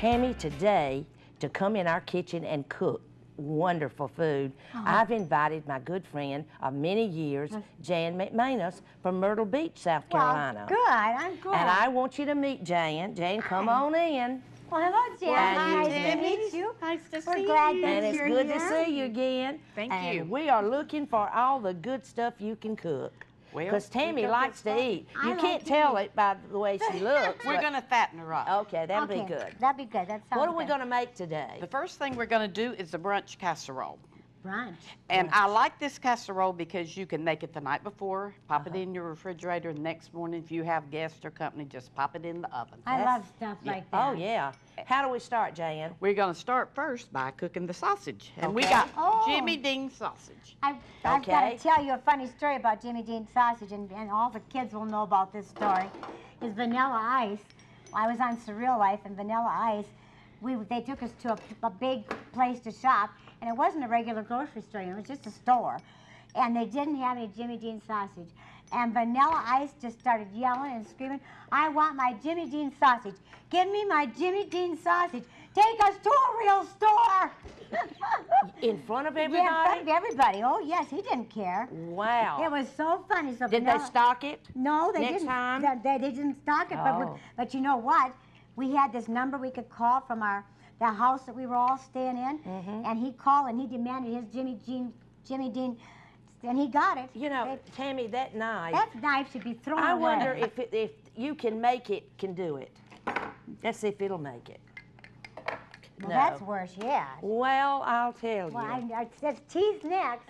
Tammy today to come in our kitchen and cook wonderful food. I've invited my good friend of many years, Jan McManus from Myrtle Beach, South Carolina. Well, good. I'm good. And I want you to meet Jan. Jan, come on in. Well, hello, Jan. Well, nice to meet you. Nice to see We're you. glad that And it's you're good here. to see you again. Thank and you. We are looking for all the good stuff you can cook. Well, Because Tammy we got likes this to eat. I You like can't to tell eat. it by the way she looks. We're but- going to fatten her up. Okay, that'll be good. That'd be good. That sounds What are we good. going to make today? The first thing we're going to do is a brunch casserole. Brunch. And I like this casserole because you can make it the night before, pop it in your refrigerator the next morning. If you have guests or company, just pop it in the oven. I love stuff like that. Oh, yeah. How do we start, Jan? We're going to start first by cooking the sausage. And we Okay. got Oh. Jimmy Dean sausage. I've got Okay. to tell you a funny story about Jimmy Dean sausage, and all the kids will know about this story. Is Vanilla Ice. I was on Surreal Life, and Vanilla Ice, they took us to a big place to shop, and it wasn't a regular grocery store, it was just a store. And they didn't have any Jimmy Dean sausage. And Vanilla Ice just started yelling and screaming, "I want my Jimmy Dean sausage. Give me my Jimmy Dean sausage. Take us to a real store." In front of everybody? Yeah, in front of everybody. Oh, yes, he didn't care. Wow. It was so funny. So Did they Vanilla- stock it? No, they next didn't. time? They didn't stock it. Oh. But you know what? We had this number we could call from the house that we were all staying in, and he called and he demanded his Jimmy Dean, and he got it. You know, Tammy, that knife, That knife should be thrown I away. wonder if you can make it, can do it. Let's see if it'll make it. Well, No. that's worse, yeah. Well, I'll tell Well, you. it says teeth next.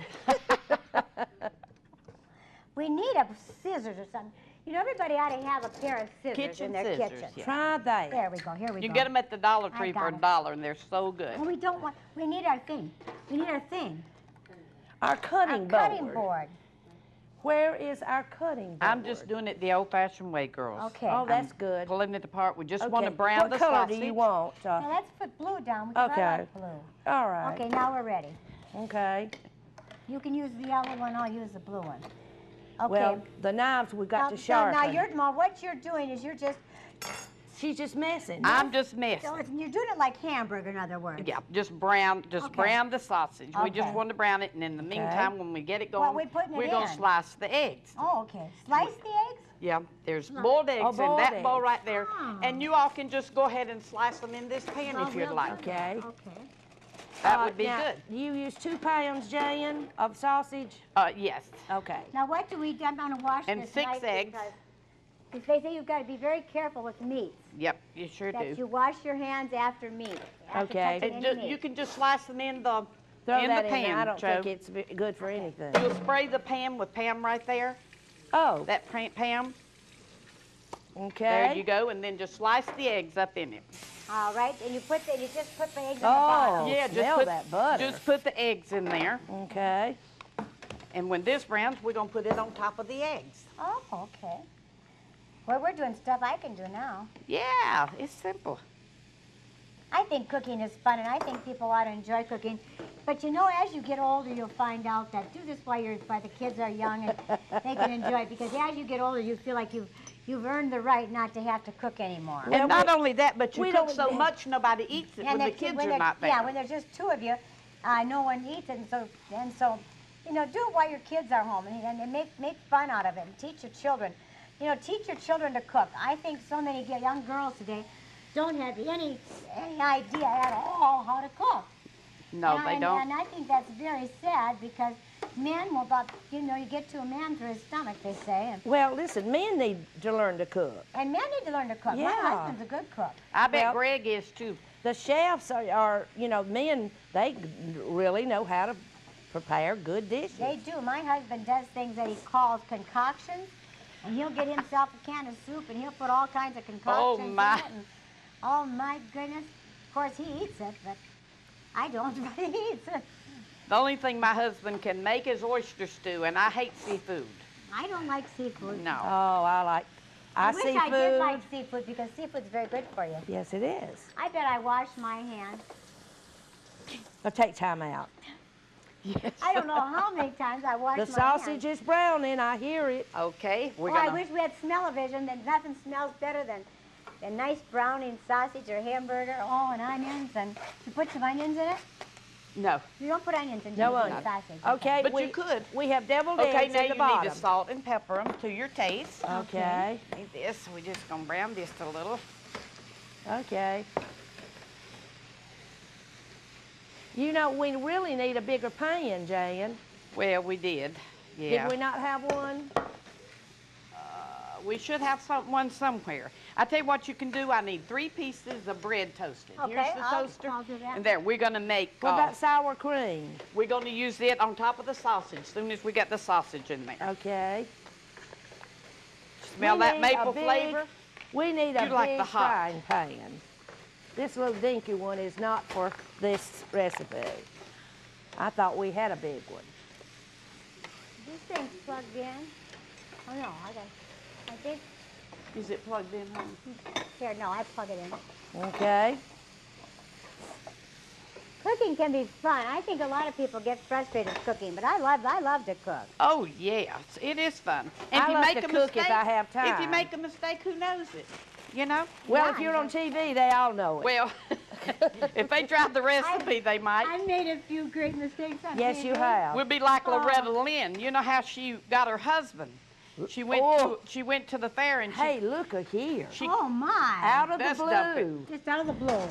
We need a scissors or something. You know, everybody ought to have a pair of scissors Kitchen in their scissors, kitchen. yeah. Try that. There we go. Here we go. You can get them at the Dollar I Tree got for it. $1, and they're so good. Oh, we don't want. We need our thing. We need our thing. Our cutting board. Our cutting board. Where is our cutting board? I'm just doing it the old-fashioned way, girls. Okay. Oh, that's I'm good. Pulling it apart. We just Okay. want to brown the What color sausage. do you want? Now let's put blue down because I Okay. like blue. All right. Okay, now we're ready. Okay. You can use the yellow one. I'll use the blue one. Okay. Well, the knives we got to sharpen. Now what you're doing is you're just She's just messing. I'm just messing. you're doing it like hamburger, in other words. Yeah, just brown the sausage. We just Okay. want to brown it, and in the meantime, when we get it What going, we putting it we're going to in? slice the eggs. Oh, okay. Slice the eggs. Yeah, there's boiled eggs in boiled that bowl eggs. right there, Oh. and you all can just go ahead and slice them in this pan Oh, if you'd we'll like. do Okay. Okay. That would be now, good. You use 2 pounds, Jan, of sausage? Yes. Okay. Now what do we do? I'm going to wash And this 6 knife eggs. because they say you've got to be very careful with meats. Yep, you sure That do. you wash your hands after meat. After Okay. touching And any meat. you can just slice them in the Throw in that the in pan, there. I don't Joe. think it's good for anything. You'll spray the pan with Pam right there. Oh, That Pam. okay. There you go, and then just slice the eggs up in it. All right, and you just put the eggs on the Oh, bottom. Yeah, just smell put that butter. Just put the eggs in there, Okay. and when this browns, we're gonna put it on top of the eggs. Oh, okay. Well, we're doing stuff I can do now. Yeah, it's simple. I think cooking is fun, and I think people ought to enjoy cooking. But you know, as you get older, you'll find out that do this while the kids are young and they can enjoy it. Because as you get older, you feel like you've earned the right not to have to cook anymore. And not only that, but you we cook don't- so much nobody eats it when the kids are not there. Yeah, when there's just 2 of you, no one eats it, and so you know, do it while your kids are home, and make fun out of it, and teach your children. You know, teach your children to cook. I think so many young girls today don't have any idea at all how to cook. No, and they don't. And I think that's very sad because men will, you get to a man through his stomach, they say. Well, listen, men need to learn to cook. And men need to learn to cook. My Yeah. husband's a good cook. I bet Well- Greg is too. The chefs are, men, they really know how to prepare good dishes. They do. My husband does things that he calls concoctions, and he'll get himself a can of soup, and he'll put all kinds of concoctions my. in it. And, oh, my goodness. Of course, he eats it, but I don't, but he eats it. The only thing my husband can make is oyster stew, and I hate seafood. I don't like seafood. No. Oh, I wish seafood. I did like seafood because seafood's very good for you. Yes, it is. I bet I wash my hands. I'll take time out. Yes. I don't know how many times I wash The my sausage hands. is browning, I hear it. Okay, we're Oh, I gonna. wish we had smell-o-vision, that nothing smells better than a nice browning sausage or hamburger, and onions, and you put some onions in it? No. You don't put onions in No Jimmy onions. Dean sausage. Okay, But you could. We have deviled Okay, eggs now in you the bottom. need to salt and pepper them to your taste. Okay. Need this. We're just gonna brown this a little. Okay. You know, we really need a bigger pan, Jan. Well, we did. Yeah. Did we not have one? We should have one somewhere. I tell you what you can do. I need 3 pieces of bread toasted. Okay, Here's the toaster. I'll do that. And there, we're gonna make. What about sour cream? We're gonna use it on top of the sausage. As soon as we get the sausage in there. Okay. Smell We that need maple a big- flavor? We need a You like big the hot. frying pan. This little dinky one is not for this recipe. I thought we had a big one. This thing's plugged in. Oh no, I think, Is it plugged in, honey? here, no, I plug it in. Okay. Cooking can be fun. I think a lot of people get frustrated cooking, but I love to cook. Oh yes, it is fun. And I if you love make to a cook mistake, if I have If you time. make a mistake, who knows it? You know? Well, Yeah, if you're on TV, they all know it. Well, if they tried the recipe, they might. I've made a few great mistakes on Yes, TV. you have. We'll be like Loretta Lynn. You know how she got her husband? She went to the fair and Hey, look here. Oh my! Out of the That's dumpy. blue. Just out of the blue.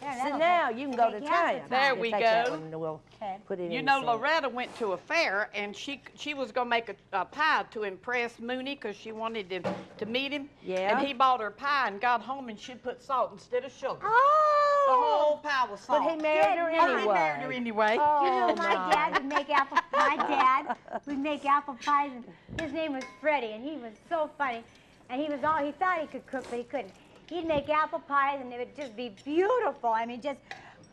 There, So that'll now take- you can go to take half the town. There time. we Take that go. one and we'll Okay. put it You in know, the sink. Loretta went to a fair and she was gonna make a pie to impress Mooney because she wanted to meet him. Yeah. And he bought her pie and got home and she put salt instead of sugar. The Oh! whole pie was salt. But he married her Yeah, anyway. He married her anyway. Oh, You know, my my. dad would make apple. My dad would make apple pies, and his name was Freddie, and he was so funny. And he thought he could cook, but he couldn't. He'd make apple pies, and they would just be beautiful. I mean, just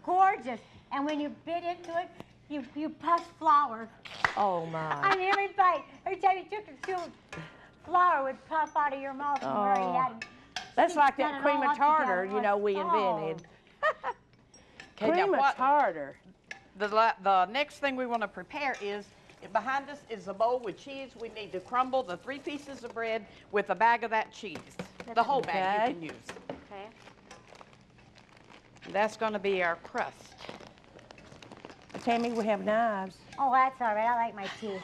gorgeous. And when you bit into it, you puffed flour. Oh, my. On every bite, every time you took a chew, flour would puff out of your mouth from where Oh. he had. That's like got that it cream all of up tartar, together. you know, we Oh. invented. Okay, now Cream of what- tartar. The next thing we want to prepare is, behind us is a bowl with cheese. We need to crumble the 3 pieces of bread with a bag of that cheese. The whole bag Okay. you can use. Okay. That's going to be our crust. Tammy, we have knives. Oh, that's all right. I like my teeth.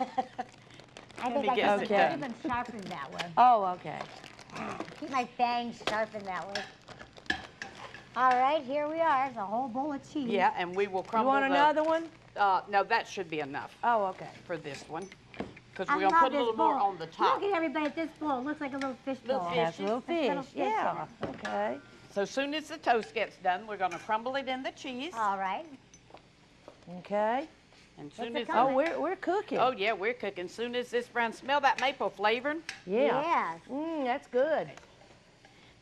I Let think me I get keep it done. them sharpened that way. Oh, okay. Keep my fangs sharpened that way. All right, here we are. It's a whole bowl of cheese. Yeah, and we will You crumble want another one? No, that should be enough Oh, okay. for this one. Because I we're going to love put a this little more bowl. on the top. Look at everybody at this bowl. It looks like a little fish Little bowl. fish. Has a little There's fish. little fish in Yeah. Okay. So as soon as the toast gets done, we're going to crumble it in the cheese. All right. Okay. And soon What's as it Oh, coming? we're cooking. Oh yeah, we're cooking. Soon as this brown, smell that maple flavoring. Yeah. Yes. That's good.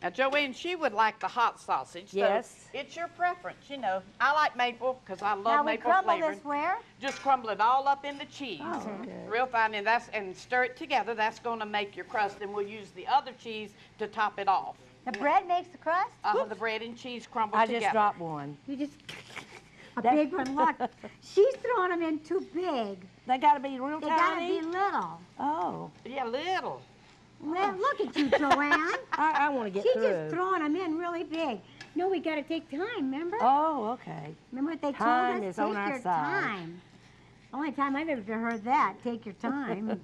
Now, Joanne, she would like the hot sausage. So Yes. it's your preference, you know. I like maple because I love Now we maple crumble flavoring. this where? Just crumble it all up in the cheese. Oh, okay. Real fine, and stir it together. That's going to make your crust, and we'll use the other cheese to top it off. The bread makes the crust? The bread and cheese crumbled I together. just dropped one. You just... A That- big one. Look, she's throwing them in too big. They got to be real They gotta tiny? be little. Oh. Yeah, little. Well, look at you, Joanne. I want to get She's through. just throwing them in really big. No, we gotta take time, remember? Oh, okay. Remember what they Time told us? is on Take our your side. time. Only time I've ever heard that, take your time.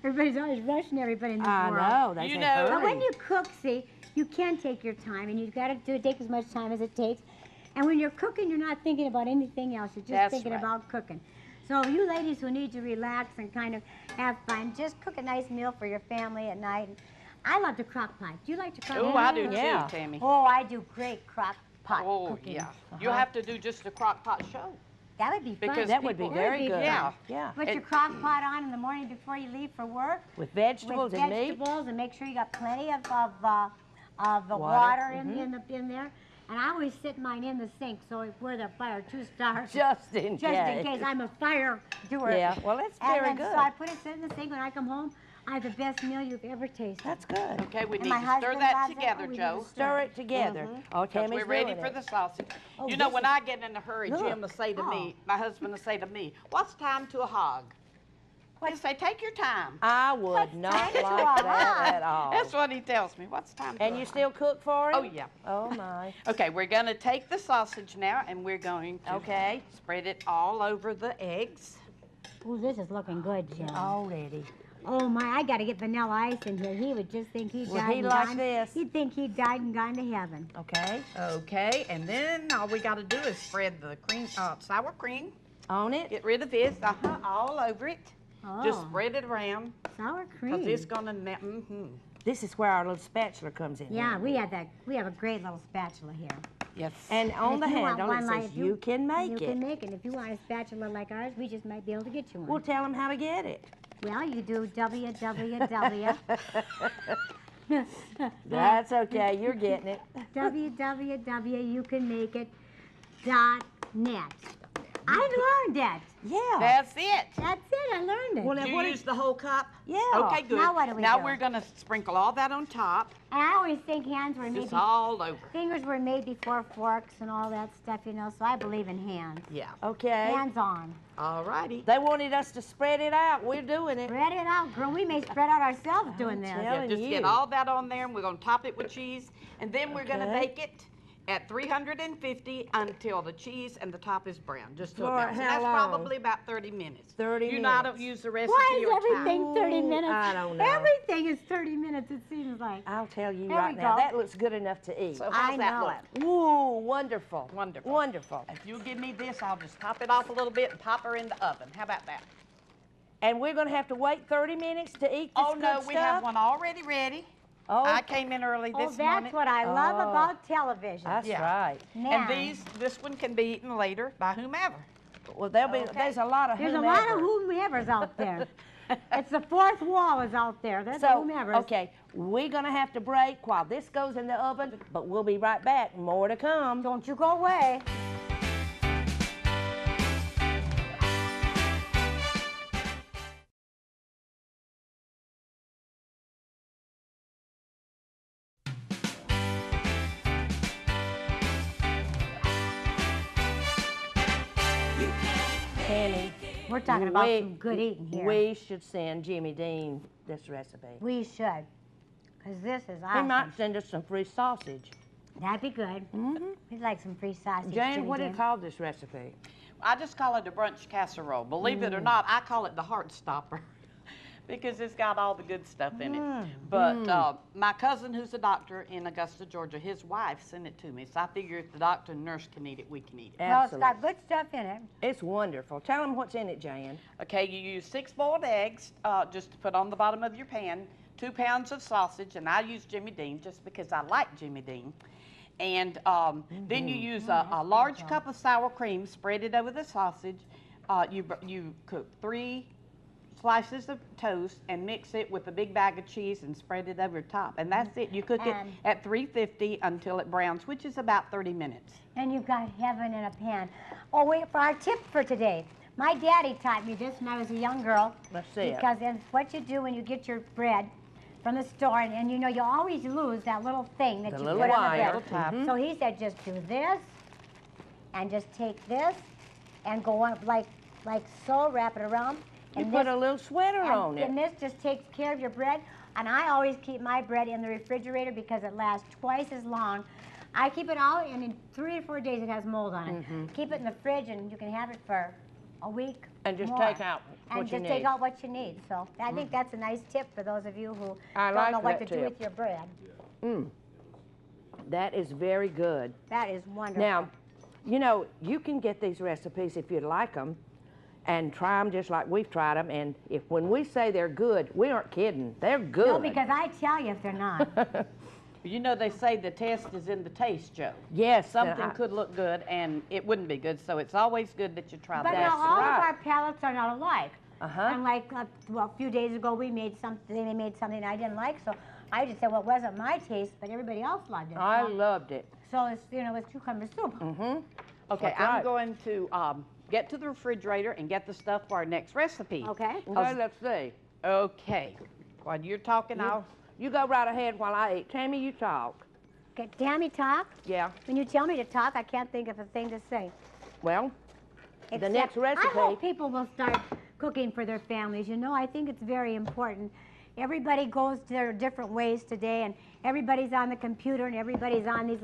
Everybody's always rushing everybody in this I world. know. They You say know- But hurry. when you cook, see, you can take your time, and you've got to take as much time as it takes. And when you're cooking, you're not thinking about anything else. You're just That's thinking right. about cooking. So you ladies who need to relax and kind of have fun, just cook a nice meal for your family at night. I love to crock pot. Do you like to crock Oh, pot? I do Yeah. too, Tammy. Oh, I do great crock pot Oh, cooking. yeah. You'll have to do just a crock pot show. That would be fun. Because That would be people- very That would good. be Yeah. Yeah. Put And- your crock pot on in the morning before you leave for work. With vegetables with and meat. vegetables, and make sure you got plenty of the Water, water in there. And I always sit mine in the sink, so where the fire 2 stars. Just in Just case. in case I'm a fire doer. Yeah, well, that's And very then, good. So I put it in the sink when I come home. I have the best meal you've ever tasted. That's good. Okay, we And need my to stir husband that loves it. together, Oh, we need Joe. to Stir it together. Oh, Because Tammy's we're ready doing for it. the sausage. Oh, You know, this when is- I get in a hurry, Look. Jim will say to me, my husband will say to me, what's time to a hog? Just say, take your time. I would not like that at all. That's what he tells me. What's time? And you still cook for him? Oh, yeah. Oh, my. Okay, we're going to take the sausage now, and we're going to spread it all over the eggs. Oh, this is looking good, Jim. Already. Oh, my, I got to get Vanilla Ice in here. He would just think he died Would he and like gone. this? He'd think he died and gone to heaven. Okay. Okay, and then all we got to do is spread the cream, sour cream. On it? Get rid of this, all over it. Oh. Just spread it around. Sour cream. Because it's going to, This is where our little spatula comes in. Yeah, we have a great little spatula here. Yes. And on the if you want handle one it like says, you can make it. You can make it. If you want a spatula like ours, we just might be able to get you one. We'll tell them how to get it. Well, you do www. That's okay, you're getting it. www.youcanmakeit.net. I learned it. Yeah. That's it. That's it. I learned it. Well, Did now you what use the whole cup? Yeah. Okay, good. Now what do we Now do? we're going to sprinkle all that on top. And I always think hands were made. Just all over. Fingers were made before forks and all that stuff, you know. So I believe in hands. Yeah. Okay. Hands on. All righty. They wanted us to spread it out. We're doing it. Spread it out, girl. We may spread out ourselves doing this. telling Just you. get all that on there, and we're going to top it with cheese. And then we're going to Okay. bake it at 350 until the cheese and the top is brown, just to For about. And how that's long? probably about 30 minutes. 30 You know, I minutes. don't use the recipe Why is or everything time. 30 minutes? I don't know. Everything is 30 minutes, it seems like. I'll tell you There right we now, go. that looks good enough to eat. So how's I that know look? it. Ooh, wonderful. Wonderful. Wonderful. If you give me this, I'll just top it off a little bit and pop her in the oven. How about that? And we're going to have to wait 30 minutes to eat this Oh, good no, stuff? we have one already ready. Oh, I came in early Oh, this that's morning. what I love Oh. about television. that's Yeah. right. Now, And this one can be eaten later by whomever. Well, there's a lot of there's whomever. a lot of whomevers out there. It's the fourth wall is out there. That's So, whomevers. okay, we're going to have to break while this goes in the oven, but we'll be right back. More to come. Don't you go away. Tammy, We're talking about some good eating here. we should send Jimmy Dean this recipe. We should. Because this is He awesome. might send us some free sausage. That'd be good. We'd like some free sausage. Jane, Jimmy what do you Dean. call this recipe? I just call it a brunch casserole. Believe it or not, I call it the heart stopper because it's got all the good stuff in it. But my cousin, who's a doctor in Augusta, Georgia, his wife sent it to me. So I figure if the doctor and nurse can eat it, we can eat it. Well, it's got good stuff in it. It's wonderful. Tell them what's in it, Jan. Okay, you use 6 boiled eggs just to put on the bottom of your pan, 2 pounds of sausage, and I use Jimmy Dean just because I like Jimmy Dean. And then you use a large cup of sour cream, spread it over the sausage. You cook 3 slices of toast and mix it with a big bag of cheese and spread it over top. And that's it. You cook it at 350 until it browns, which is about 30 minutes. And you've got heaven in a pan. Oh, wait, for our tip for today. My daddy taught me this when I was a young girl. Let's see it. Because it's what you do when you get your bread from the store, and you know, you always lose that little thing that The you little put on wire. the bread. So he said, just do this, and just take this, and go on like so, wrap it around. You And put this- a little sweater on it. And this just takes care of your bread. And I always keep my bread in the refrigerator because it lasts twice as long. I keep it out, and in 3 or 4 days it has mold on it. Keep it in the fridge, and you can have it for a week. And just more. take out And what you just take need. out what you need. So I think that's a nice tip for those of you who I don't like know what that to do tip. with your bread. That is very good. That is wonderful. Now, you know, you can get these recipes if you'd like them and try them just like we've tried them. And if when we say they're good, we aren't kidding. They're good. no, because I tell you if they're not. You know, they say the test is in the taste, Joe. Yes. Something could look good and it wouldn't be good, so it's always good that you try But that. now all right. of our palates are not alike. Uh-huh. And like well, a few days ago, we made something. They made something I didn't like, so I just said, well, it wasn't my taste, but everybody else loved it. I loved it. So it's it's cucumber soup. Okay, That's I'm right. going to get to the refrigerator and get the stuff for our next recipe. Okay. Okay, let's see. Okay. While you're talking, You go right ahead while I eat. Tammy, you talk. Okay, Tammy, talk. Yeah. When you tell me to talk, I can't think of a thing to say. Well, Except next recipe- I hope people will start cooking for their families. You know, I think it's very important. Everybody goes their different ways today, and everybody's on the computer, and everybody's on these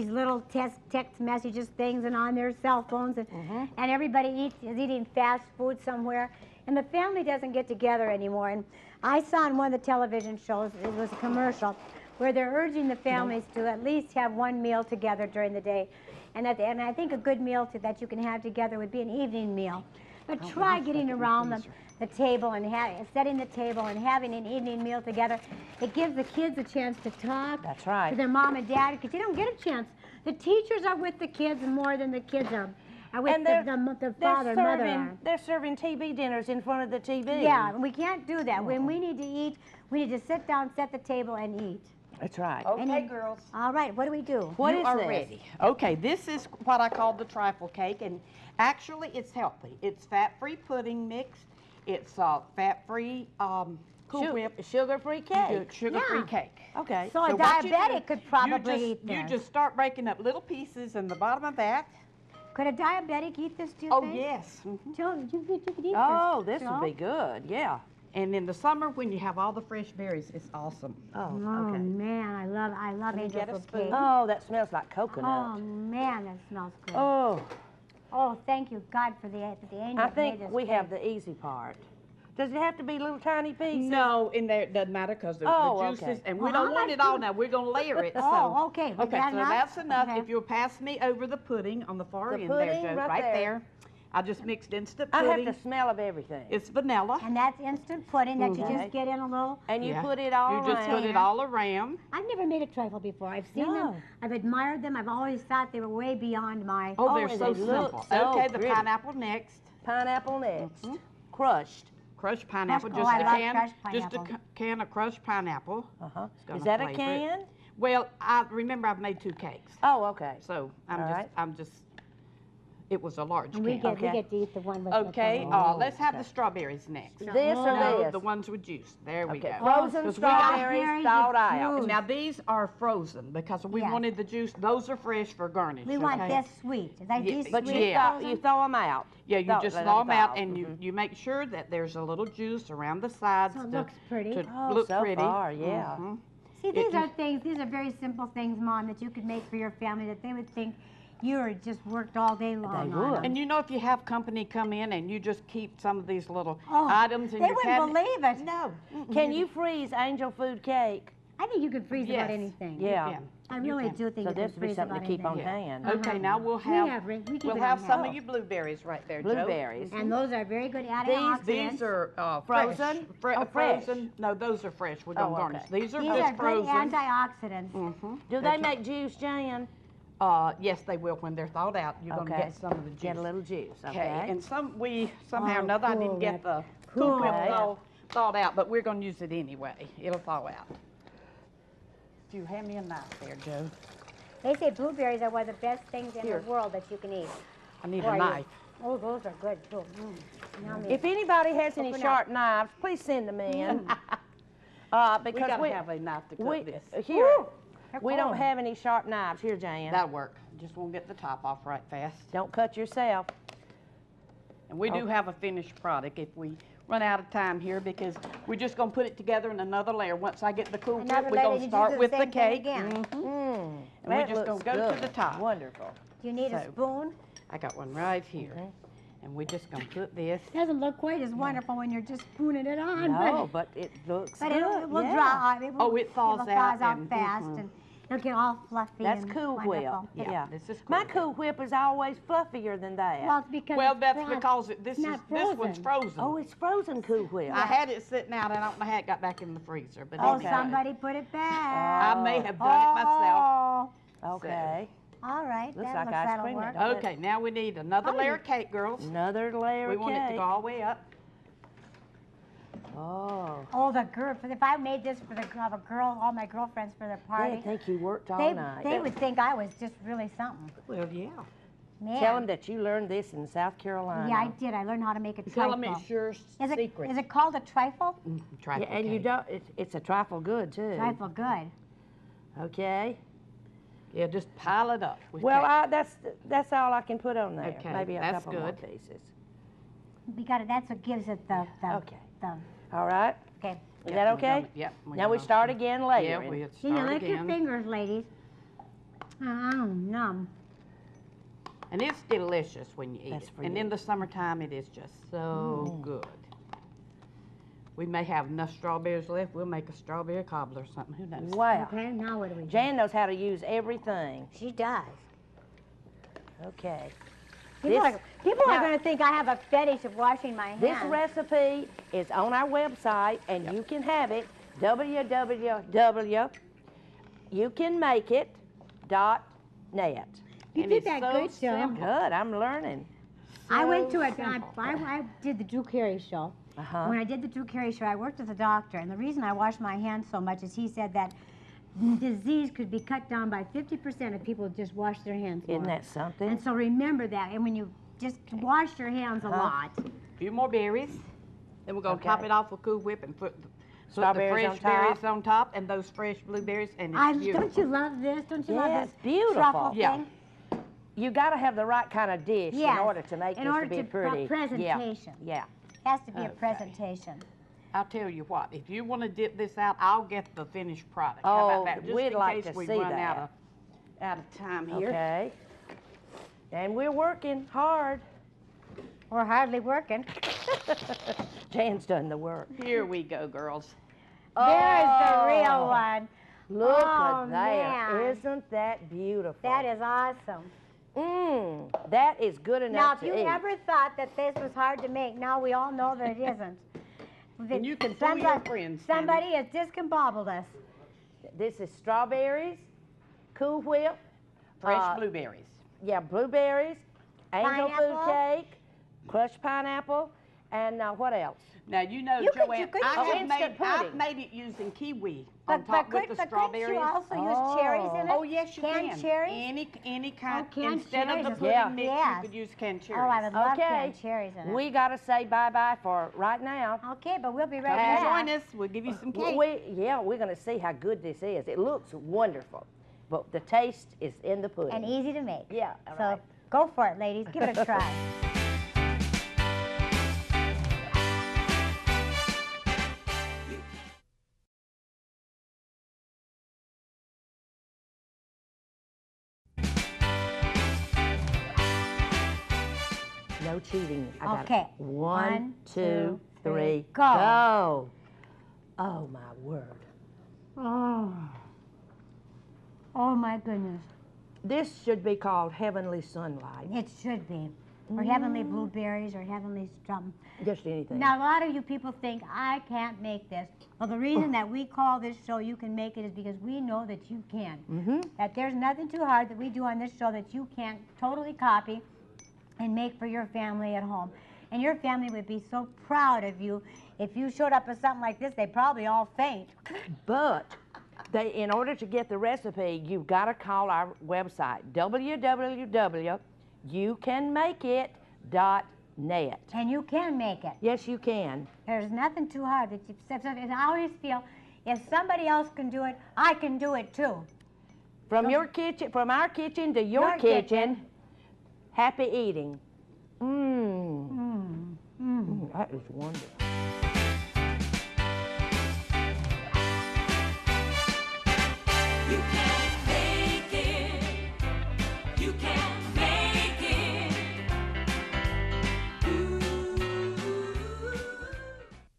little text messages things, and on their cell phones, and everybody is eating fast food somewhere, and the family doesn't get together anymore. And I saw on one of the television shows, it was a commercial, where they're urging the families to at least have one meal together during the day. And I think a good meal that you can have together would be an evening meal. But try getting around the table and setting the table and having an evening meal together. It gives the kids a chance to talk That's right. to their mom and dad, because they don't get a chance. The teachers are with the kids more than the kids are with And the father and mother are. They're serving TV dinners in front of the TV. Yeah, we can't do that. When we need to eat, we need to sit down, set the table, and eat. That's right. Okay, girls. All right, what do we do? What You is are this? ready. Okay, this is what I call the trifle cake, and actually it's healthy. It's fat-free pudding mix. It's fat-free Cool Whip. Sugar-free cake. Sugar-free Yeah. cake. Okay. So a So what you diabetic do, could probably eat You this. just start breaking up little pieces in the bottom of that. Could a diabetic eat this, do you Oh, think? yes. Joe, you could eat Oh, this. this would be good. Yeah. And in the summer, when you have all the fresh berries, it's awesome. Oh, Oh okay. man, I love me angel get a food spoon. cake. Oh, that smells like Oh coconut. man, that smells good. Oh, Oh, thank you God for the angels I made think this we cake. have the easy part. Does it have to be little tiny pieces? No, in there it doesn't matter because the juices, okay. and we Well, don't how want much it all now. We're going to layer it. Oh, okay. Okay, Is that so enough? that's enough. Okay. If you'll pass me over the pudding on the far The end there, pudding Joe, right there. there. I just mixed instant I pudding. have the smell of everything. It's vanilla. And that's instant pudding that you Okay. just get in a little. And you Yeah. put it all You just put around. it all around. I've never made a trifle before. I've seen No. them. I've admired them. I've always thought they were way beyond my. Oh, Oh, they're and so they look simple. so Okay, the pretty. pineapple next. Pineapple next. Crushed. Crushed pineapple, Oh, just I a love can, crushed just a pineapple. can of crushed pineapple. Uh-huh. gonna Is that a flavor it. can? Well, I remember I've made 2 cakes, Oh, okay. so All right. it was a large And we can. get Okay. we get to eat the one with Okay, the let's have okay. the strawberries next. This or No, this? the ones with juice. There we Okay. go. Frozen 'Cause we got- strawberries thawed out. fruit. Now these are frozen because we Yeah. wanted the juice. Those are fresh for garnish. We want okay? this sweet. Is that Yeah, these But sweet you, Yeah. you throw them out. Yeah, you just let thaw them out, thaw. and you make sure that there's a little juice around the sides So it to, looks pretty. to Oh, look so pretty. far, yeah. Mhm. See, these are just- things. These are very simple things, Mom, that you could make for your family that they would think you were just worked all day long. They on would. them. And you know, if you have company come in and you just keep some of these little Oh, items in they your wouldn't cabinet. believe it. No. Can you freeze angel food cake? I think you could freeze Yes. about anything. Yeah. Yeah. I You really can. do think So you this could would be freeze something about to keep on anything. hand. Okay, now we'll We have have we keep we'll it have on some hand. of your blueberries right there, Joe. Blueberries. And those are very good antioxidants. These are Frozen? Fresh. Oh, fresh. Frozen. No, those are fresh. We're Oh, gonna garnish. okay. These are These just are good frozen. antioxidants. Do they make juice, Jan? Yes, they will when they're thawed out. You're gonna Okay. get some of the juice. Get a little juice, Okay, okay? and somehow or Oh, another I cool, didn't get the Cool. Cool Whip Okay. thawed out, but we're gonna use it anyway. It'll thaw out. If you hand me a knife there, Joe. They say blueberries are one of the best things in Here. the world that you can eat. I need Or a you- knife. Oh, those are good too. Yummy. If anybody has any Open sharp knives, please send them in. We Because gotta have a knife to cut this. Here, They're we don't cold. have any sharp knives. Here, Jan. That'll work. Just won't get the top off right fast. Don't cut yourself. And we do have a finished product if we run out of time here because we're just gonna put it together in another layer. Once I get the Cool Another Whip, we're layer, gonna you just start do the with the same thing cake. again. And we're That just looks gonna go to good. the top. Wonderful. Do you need a So- spoon? I got one right here. And we're just gonna put this. Doesn't look quite as wonderful when you're just spooning it on. No, but it looks But good. it will yeah. dry. It will, Oh, it thaws it'll out thaws out and- fast, and it'll get all fluffy. That's and Cool Whip. wonderful. Yeah. This is My Cool Cool Whip is always fluffier than that. Well, it's because Well, it's that's frozen. because this It's not one's frozen. frozen. Oh, it's frozen Cool Whip. I had it sitting out, and I don't know how it got back in the freezer, but Oh, anyway. somebody put it back. I may have done it myself. Oh, Okay. all right. Looks that like looks ice that'll cream, work. don't it? Okay, now we need another layer of cake, girls. Another layer We of want cake. it to go all the way up. Oh. Oh, the girl. If I made this for all my girlfriends for their They party, think you worked all they, night. they would think I was just really something. Well, yeah. Man. Tell them that you learned this in South Carolina. Yeah, I did. I learned how to make a Tell trifle. them it's your Is secret. it called a trifle? Trifle Yeah, and you cake. don't. It's a trifle good too. Trifle good. Okay. Yeah, just pile it up with Well, cake. that's all I can put on there. Okay, Maybe a that's couple more good. pieces. We got it. That's what gives it the. Okay. All right. Okay. Is that okay? Yep. Now we start again later. Yeah, we'll See, now start lick your again. fingers, ladies. Oh, numb. And it's delicious when you eat That's it. for And you. in the summertime, it is just so good. We may have enough strawberries left. We'll make a strawberry cobbler or something. Who knows? Wow. Okay, now what do we do? Jan knows how to use everything. She does. Okay. People This- are now- going to think I have a fetish of washing my hands. This recipe is on our website, and you can have it, www.youcanmakeit.net. You And did it's that so good, Joe. simple. Good, I'm learning. I went to a, simple. I did the Drew Carey show. Uh-huh. When I did the Drew Carey show, I worked with a doctor, and the reason I washed my hands so much is he said that disease could be cut down by 50% if people just wash their hands more. Isn't that something? And so remember that, and when you just wash your hands a lot. A few more berries. Then we're going to top Okay. it off with Cool Whip and put the Strawberries fresh on top. berries on top and those fresh blueberries. And it's beautiful. Don't you love this? Don't you Yeah, love it's this beautiful. truffle Yeah. thing? You got to have the right kind of dish Yes, in order to make in this order to be to- pretty. presentation. Yeah. Has to be a Okay. presentation. I'll tell you what, if you want to dip this out, I'll get the finished product. How about Oh, that? Just we'd in like case to we see run that. out of time here. Okay. And we're working hard. We're hardly working. Jan's done the work. Here we go, girls. There's the Oh, real one. Look Oh, at there. man. Isn't that beautiful? That is awesome. That is good Now, enough if you to eat. ever thought that this was hard to make, now we all know that it isn't. And you can fool your friends, Tammy. Somebody has discombobbled us. This is strawberries, Cool Whip, Fresh blueberries. yeah, blueberries, angel Pineapple. food cake, crushed pineapple, and what else? Now, you know, You could- Joanne, you could I use have made, instant I've pudding. made it using kiwi But, on top with the couldn't strawberries. you also use cherries in it? Oh, yes, you Canned can. cherries? Any kind. canned Instead of the cherries is pudding Yeah. mix, Yes. you could use canned cherries. Oh, I would love Okay. canned cherries in it. We got to say bye-bye for right now. Okay, but we'll be right Come back. and join us. We'll give you some cake. We're going to see how good this is. It looks wonderful, but the taste is in the pudding. And easy to make. Yeah, all So right. go for it, ladies. Give it a try. No cheating. I got it. Okay. 1, 2, 3, go. go. Oh, my word. Oh. Oh, my goodness. This should be called Heavenly Sunlight. It should be. Or heavenly blueberries or heavenly something. Just anything. Now, a lot of you people think, I can't make this. Well, the reason that we call this show You Can Make It is because we know that you can. That there's nothing too hard that we do on this show that you can't totally copy and make for your family at home. And your family would be so proud of you. If you showed up with something like this, they'd probably all faint. But in order to get the recipe, you've got to call our website, www.youcanmakeit.net. And you can make it. Yes, you can. There's nothing too hard. That you, I always feel, if somebody else can do it, I can do it too. From your kitchen, from our kitchen to your kitchen, happy eating. That is wonderful.